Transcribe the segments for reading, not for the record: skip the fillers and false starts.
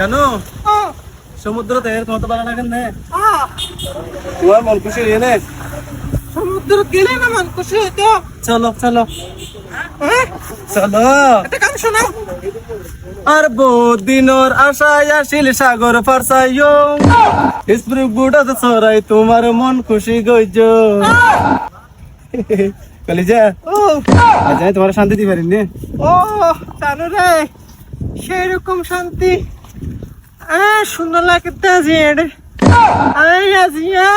জানো সমুদ্র তের কত ভালো লাগে না তোমার মন খুশি হয়ে নে সমুদ্র গেলে না মন খুশি হতো। চলো চলো চলো একটা গান শোনাও। আর বহুত দিনের আশায় আসিল সাগর ফারসাইও স্প্রিং বুড়াতে ছড়াই তোমার মন খুশি গইজ কলিজা ও আজ আমি তোমার শান্তি দিতে পারিনি ও জানো রে সেরকম শান্তি সুন্দর লাগতে আছে আই আজিয়া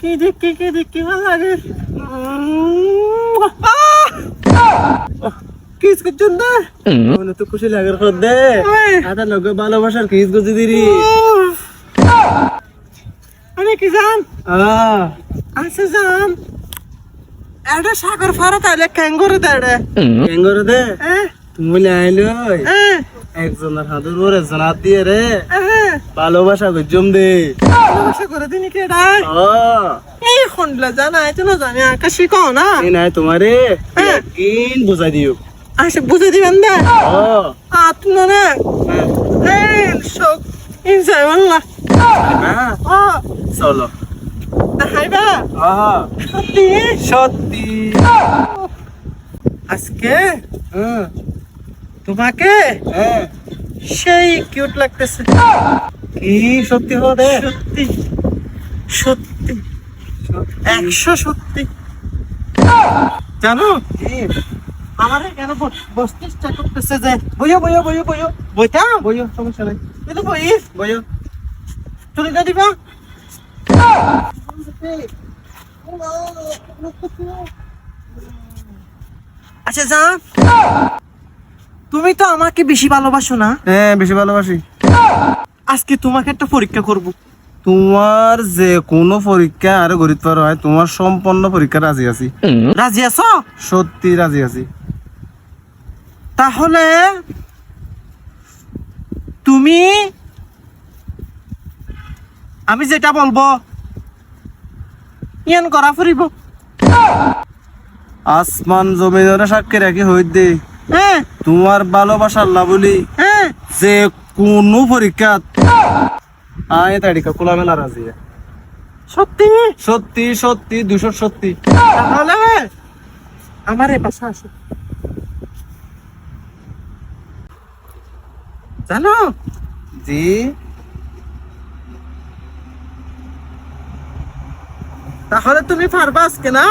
কি দেখি ভালো লাগে কিস করছেন না মনে তো খুশি লাগার খদ দে আদা লগে ভালোবাসার কিস গজি দিরি আরে কি জান আহ আচ্ছা জান এটা সাগর ফারা তাহলে ক্যাঙ্গরে দেড়ে কেঙ্গরে দে তুমি আইলো একজনের হাতের উপর একজন হাত দিয়ে রে ভালোবাসা গজম দে ভালোবাসা করে দিনি কে ডাই এই খন্ডলা জানা আইতো না জানি আকাশি কও না এই নাই তোমারে একদিন বুঝাই দিও আচ্ছা বুঝে দিবেন না আপনি না এই শোক ইনসাই বললা চলো হাইবা সত্যি সত্যি আজকে তোমাকে সেই কিউট লাগতেছে কি সত্যি হবে সত্যি সত্যি 100 সত্যি জানো আমারে কেন বসতে চেষ্টা করতেছে যে বইও বইতা বইও সমস্যা নাই কিন্তু বই বইও চলে যা দিবা আচ্ছা যা তুমি তো আমাকে বেশি ভালোবাসো না হ্যাঁ বেশি ভালোবাসি আজকে তোমাকে একটা পরীক্ষা করব তোমার যে কোনো পরীক্ষা আরো গরিব পার হয় তোমার সম্পূর্ণ পরীক্ষা রাজি আছি রাজি আছো সত্যি রাজি আছি তাহলে তুমি আমি যেটা বলবো ইয়ান করা ফুরিব আসমান জমিনের সাক্ষী রাখি হই দে হ্যাঁ তোমার ভালোবাসা আল্লাহ বলি হ্যাঁ যে কোনো পরীক্ষা আয় তারিখা খোলামেলা রাজি সত্যি সত্যি সত্যি 200 সত্যি তাহলে আমার এ পাশে আসো জানো জি তাহলে তুমি পারবা আজকে না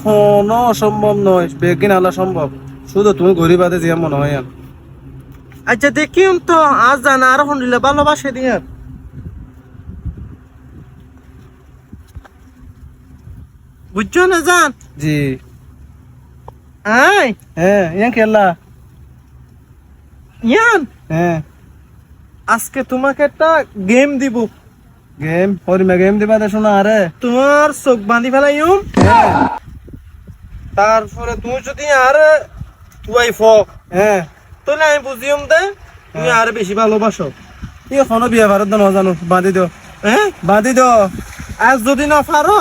কোনো অসম্ভব নয় বেগিন আল্লাহ সম্ভব শুধু তুমি গরিব আদে যে মনে হয় আর আচ্ছা দেখিম তো আজ জানা আর শুনলে ভালোবাসে দিয়ে বুঝছো না জান জি আই হ্যাঁ ইয়ান খেলা ইয়ান হ্যাঁ আজকে তোমাকে একটা গেম দিব গেম হরিমা গেম দিবা দে শোনা আরে তোমার চোখ বাঁধি ফেলাইম হ্যাঁ তারপরে তুমি যদি আর টুয়াইফ হ্যাঁ তাহলে আমি বুঝিম দে তুমি আর বেশি ভালোবাসো এখনো বিয়ে ভারত না জানো বাঁধি দিও হ্যাঁ বাঁধি দিও আজ যদি না পারো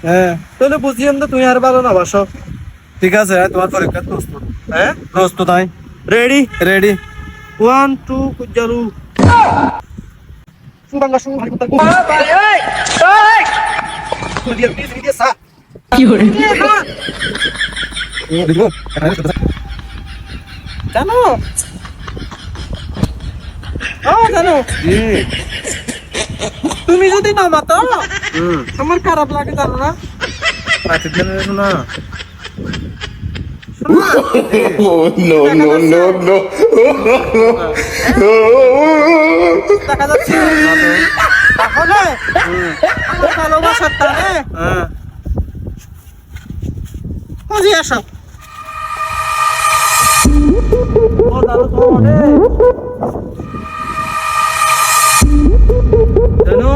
হ্যাঁ তাহলে বুঝিম দে তুমি আর ভালো না বাসো ঠিক আছে তোমার পরীক্ষা প্রস্তুত হ্যাঁ প্রস্তুত আই রেডি রেডি 1 2 কুজারু সুবাঙ্গা সুবাঙ্গা ভাই কুতার কি করে জানো জানো তুমি যদি নামাতো আমার খারাপ লাগে জানো না শোনা Oh, no, no, no, no. দেখা যাচ্ছে তাহলে আমার ভালোবাসার টানে বুঝি আসো ও দাদু তোমারে জানো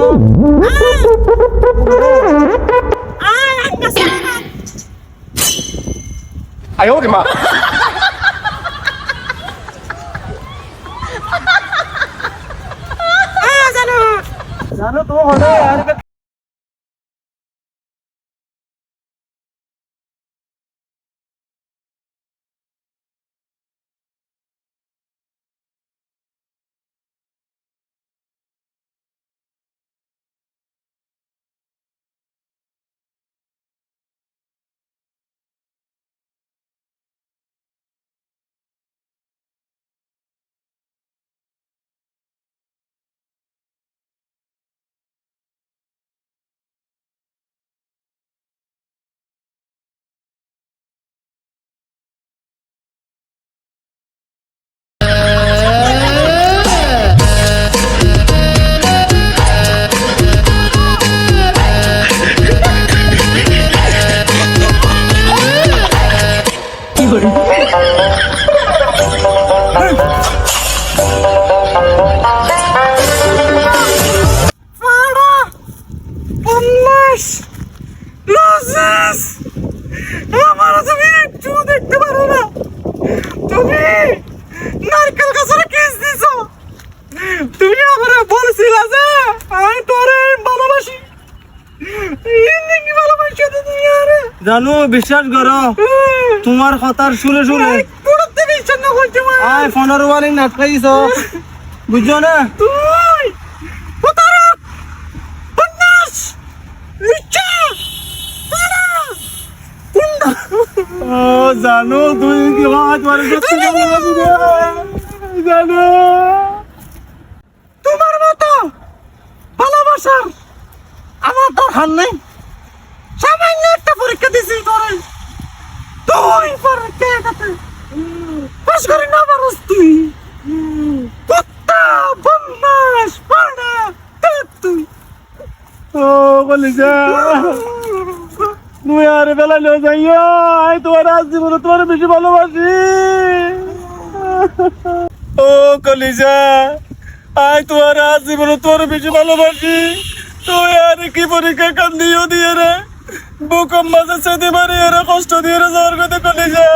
Eh, 呦我的妈！ জানো তোমার করছিস আমার তুমি একটু দেখতে পারো না তুমি নারকেল গাছের কিস দিছো তুমি আমারে বলছিলা যে আমি তোরে ভালোবাসি ভালোবাসি তুমি আরে জানো বিশ্বাস করো তোমার কথার শুনে শুনে পড়তে বিশ্বাস না করতে আয় ফোনের ওয়ালি নাটকাইছ বুঝছো না তুই প্রতারক বদমাশ লুচ্চা পাড়া গুন্ডা ও জানো তুই কি হয় তোমার সত্যি ভালোবাসি রে জানো তোমার মতো ভালোবাসার আমার দরকার নেই সামান্য একটা পরীক্ষা দিছি তোরে তুই পরীক্ষাতে পাস করে না পারস তুই কুত্তা বদমাশ পাড়া তুই ও কলিজা তুমি আর বেলা নিয়ে যাইও আই তোমার আজ জীবনে তোমার বেশি ভালোবাসি ও কলিজা আই তোমার আজ জীবনে তোমার বেশি ভালোবাসি তুই আর কি পরীক্ষা কান্দিও দিয়ে রে বুকম মাঝে সেতে পারি এরা কষ্ট দিয়ে রে যাওয়ার কথা কলিজা